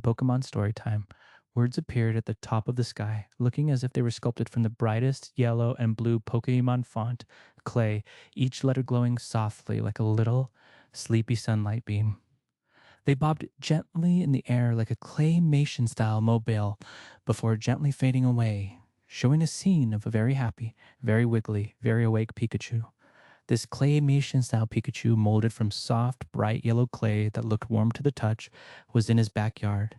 Pokemon story time. Words appeared at the top of the sky, looking as if they were sculpted from the brightest yellow and blue Pokemon font clay, each letter glowing softly like a little sleepy sunlight beam. They bobbed gently in the air like a claymation style mobile before gently fading away, showing a scene of a very happy, very wiggly, very awake Pikachu. This claymation style Pikachu, molded from soft, bright yellow clay that looked warm to the touch, was in his backyard.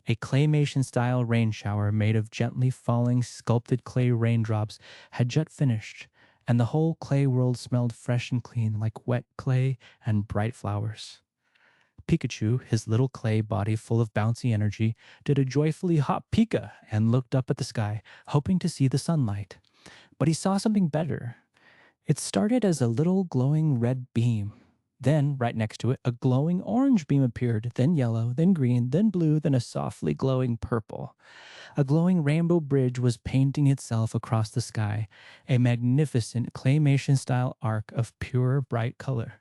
A claymation style rain shower made of gently falling sculpted clay raindrops had just finished, and the whole clay world smelled fresh and clean like wet clay and bright flowers. Pikachu, his little clay body full of bouncy energy, did a joyfully hop Pika and looked up at the sky, hoping to see the sunlight. But he saw something better. It started as a little glowing red beam. Then, right next to it, a glowing orange beam appeared, then yellow, then green, then blue, then a softly glowing purple. A glowing rainbow bridge was painting itself across the sky, a magnificent claymation style arc of pure, bright color.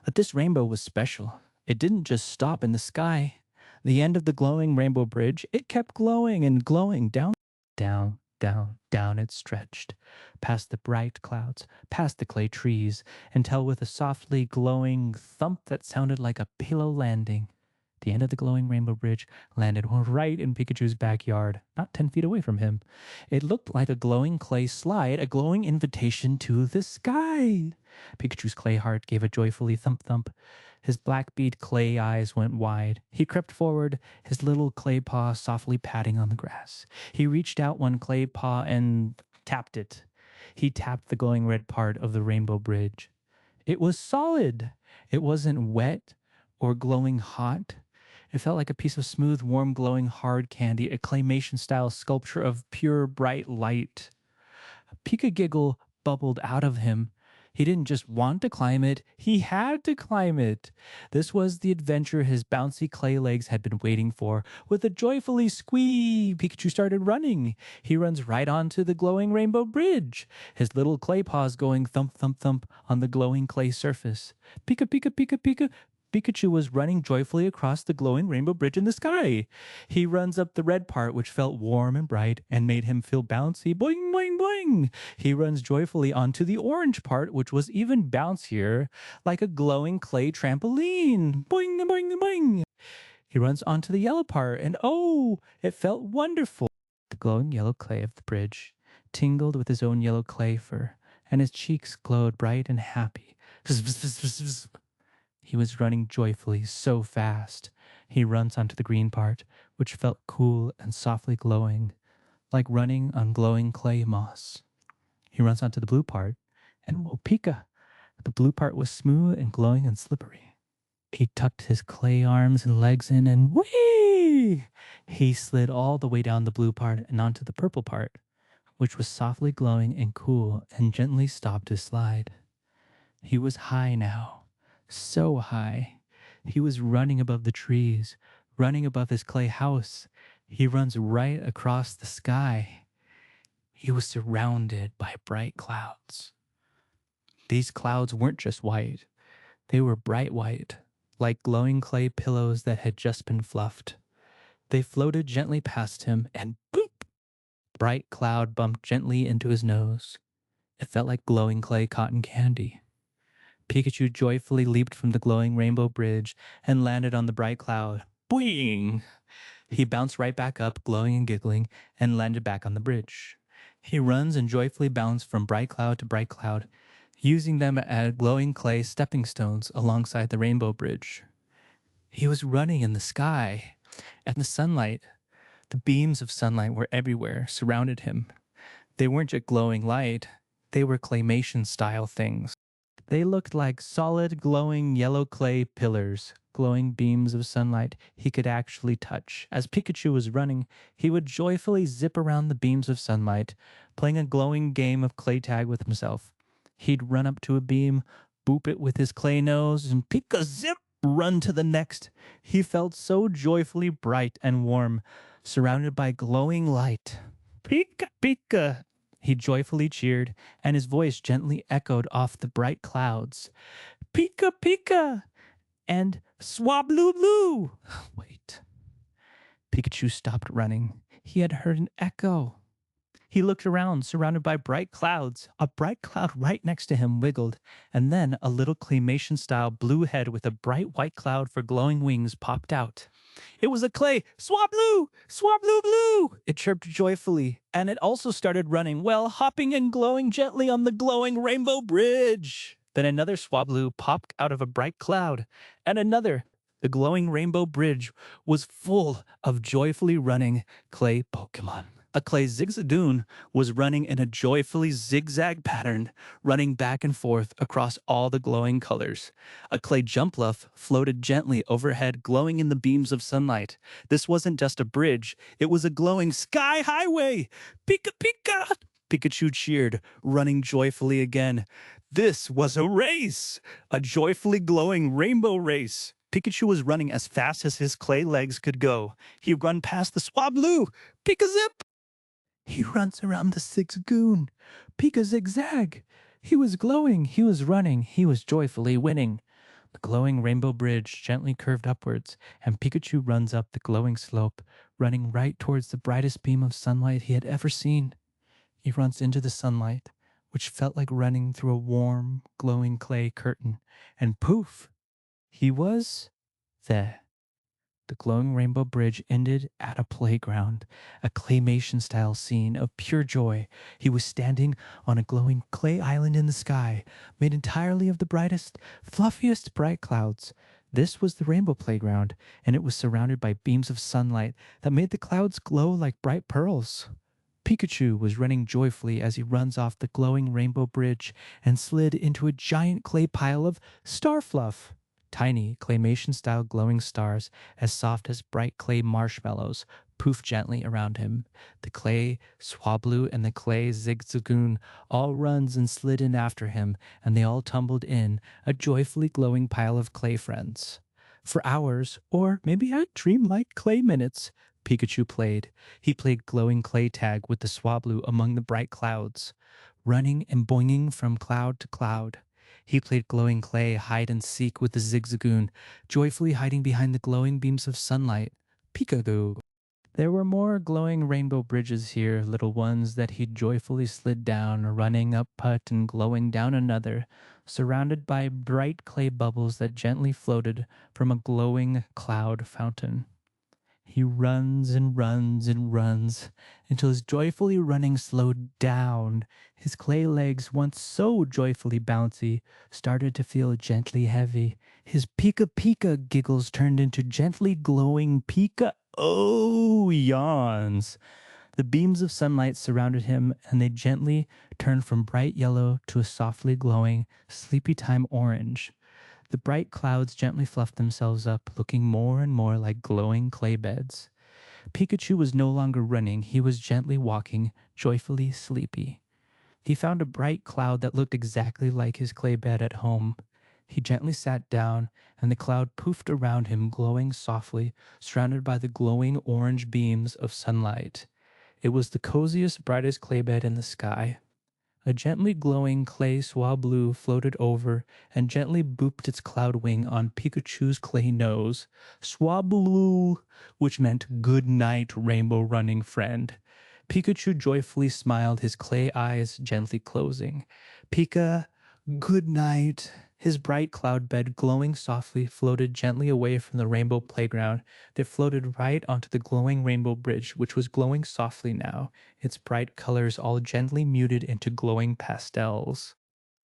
But this rainbow was special. It didn't just stop in the sky. The end of the glowing rainbow bridge, it kept glowing and glowing down, down, down, down it stretched, past the bright clouds, past the clay trees, until with a softly glowing thump that sounded like a pillow landing, the end of the glowing rainbow bridge landed right in Pikachu's backyard, not 10 feet away from him. It looked like a glowing clay slide, a glowing invitation to the sky. Pikachu's clay heart gave a joyfully thump thump. His black bead clay eyes went wide. He crept forward, his little clay paw softly patting on the grass. He reached out one clay paw and tapped it. He tapped the glowing red part of the rainbow bridge. It was solid. It wasn't wet or glowing hot. It felt like a piece of smooth, warm, glowing hard candy, a claymation-style sculpture of pure, bright light. A Pika giggle bubbled out of him. He didn't just want to climb it, he had to climb it. This was the adventure his bouncy clay legs had been waiting for. With a joyfully squee, Pikachu started running. He runs right onto the glowing rainbow bridge, his little clay paws going thump, thump, thump on the glowing clay surface. Pika, Pika, Pika, Pika. Pikachu was running joyfully across the glowing rainbow bridge in the sky. He runs up the red part, which felt warm and bright and made him feel bouncy. Boing, boing, boing. He runs joyfully onto the orange part, which was even bouncier, like a glowing clay trampoline. Boing, boing, boing. He runs onto the yellow part, and oh, it felt wonderful. The glowing yellow clay of the bridge tingled with his own yellow clay fur, and his cheeks glowed bright and happy. He was running joyfully so fast. He runs onto the green part, which felt cool and softly glowing, like running on glowing clay moss. He runs onto the blue part, and whoa, Pika! The blue part was smooth and glowing and slippery. He tucked his clay arms and legs in and whee! He slid all the way down the blue part and onto the purple part, which was softly glowing and cool and gently stopped his slide. He was high now. So high. He was running above the trees, running above his clay house. He runs right across the sky. He was surrounded by bright clouds. These clouds weren't just white. They were bright white, like glowing clay pillows that had just been fluffed. They floated gently past him and boop! Bright cloud bumped gently into his nose. It felt like glowing clay cotton candy. Pikachu joyfully leaped from the glowing rainbow bridge and landed on the bright cloud. Boing! He bounced right back up, glowing and giggling, and landed back on the bridge. He runs and joyfully bounced from bright cloud to bright cloud, using them as glowing clay stepping stones alongside the rainbow bridge. He was running in the sky, and the sunlight, the beams of sunlight were everywhere, surrounded him. They weren't just glowing light, they were claymation-style things. They looked like solid, glowing yellow clay pillars, glowing beams of sunlight he could actually touch. As Pikachu was running, he would joyfully zip around the beams of sunlight, playing a glowing game of clay tag with himself. He'd run up to a beam, boop it with his clay nose, and Pika zip, run to the next. He felt so joyfully bright and warm, surrounded by glowing light. Pika, Pika! He joyfully cheered, and his voice gently echoed off the bright clouds. Pika, Pika! And swablu blue! Wait. Pikachu stopped running. He had heard an echo. He looked around, surrounded by bright clouds. A bright cloud right next to him wiggled, and then a little claymation style blue head with a bright white cloud for glowing wings popped out. It was a clay. Swablu! Swablu blue! It chirped joyfully, and it also started running, well, hopping and glowing gently on the glowing rainbow bridge. Then another Swablu popped out of a bright cloud, and another. The glowing rainbow bridge was full of joyfully running clay Pokemon. A clay Zigzagoon was running in a joyfully zigzag pattern, running back and forth across all the glowing colors. A clay Jumpluff floated gently overhead, glowing in the beams of sunlight. This wasn't just a bridge, it was a glowing sky highway. Pika Pika! Pikachu cheered, running joyfully again. This was a race! A joyfully glowing rainbow race. Pikachu was running as fast as his clay legs could go. He ran past the Swablu. Pika-zip! He runs around the Zigzagoon. Pika zigzag. He was glowing. He was running. He was joyfully winning. The glowing rainbow bridge gently curved upwards, and Pikachu runs up the glowing slope, running right towards the brightest beam of sunlight he had ever seen. He runs into the sunlight, which felt like running through a warm, glowing clay curtain, and poof! He was there. The glowing rainbow bridge ended at a playground, a claymation-style scene of pure joy. He was standing on a glowing clay island in the sky, made entirely of the brightest, fluffiest bright clouds. This was the rainbow playground, and it was surrounded by beams of sunlight that made the clouds glow like bright pearls. Pikachu was running joyfully as he runs off the glowing rainbow bridge and slid into a giant clay pile of star fluff. Tiny, claymation-style glowing stars, as soft as bright clay marshmallows, poofed gently around him. The clay Swablu and the clay Zigzagoon all runs and slid in after him, and they all tumbled in, a joyfully glowing pile of clay friends. For hours, or maybe a dreamlike clay minutes, Pikachu played. He played glowing clay tag with the Swablu among the bright clouds, running and boinging from cloud to cloud. He played glowing clay hide and seek with the Zigzagoon, joyfully hiding behind the glowing beams of sunlight. Peekaboo. There were more glowing rainbow bridges here, little ones, that he joyfully slid down, running up putt and glowing down another, surrounded by bright clay bubbles that gently floated from a glowing cloud fountain. He runs and runs and runs until his joyfully running slowed down. His clay legs, once so joyfully bouncy, started to feel gently heavy. His Pika Pika giggles turned into gently glowing Pika Oh yawns. The beams of sunlight surrounded him, and they gently turned from bright yellow to a softly glowing, sleepy time orange. The bright clouds gently fluffed themselves up, looking more and more like glowing clay beds. Pikachu was no longer running, he was gently walking, joyfully sleepy. He found a bright cloud that looked exactly like his clay bed at home. He gently sat down, and the cloud poofed around him, glowing softly, surrounded by the glowing orange beams of sunlight. It was the coziest, brightest clay bed in the sky. A gently glowing clay Swablu floated over and gently booped its cloud wing on Pikachu's clay nose. Swablu, which meant good night, rainbow running friend. Pikachu joyfully smiled, his clay eyes gently closing. Pika, good night. His bright cloud bed, glowing softly, floated gently away from the rainbow playground. They floated right onto the glowing rainbow bridge, which was glowing softly now, its bright colors all gently muted into glowing pastels.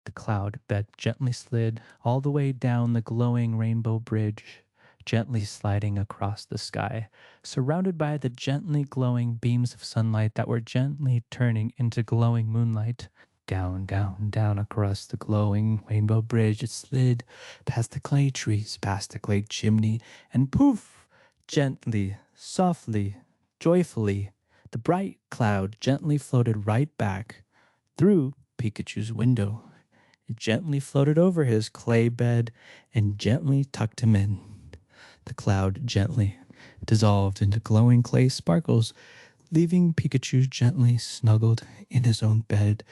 The cloud bed gently slid all the way down the glowing rainbow bridge, gently sliding across the sky, surrounded by the gently glowing beams of sunlight that were gently turning into glowing moonlight. Down, down, down across the glowing rainbow bridge it slid, past the clay trees, past the clay chimney, and poof! Gently, softly, joyfully, the bright cloud gently floated right back through Pikachu's window. It gently floated over his clay bed and gently tucked him in. The cloud gently dissolved into glowing clay sparkles, leaving Pikachu gently snuggled in his own bed,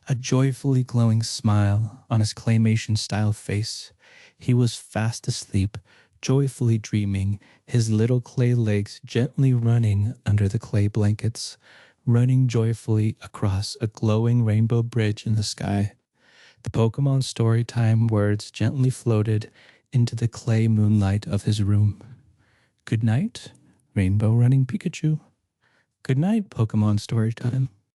a joyfully glowing smile on his claymation-style face. He was fast asleep, joyfully dreaming, his little clay legs gently running under the clay blankets, running joyfully across a glowing rainbow bridge in the sky. The Pokemon Storytime words gently floated into the clay moonlight of his room. Good night, Rainbow Running Pikachu. Good night, Pokemon Storytime.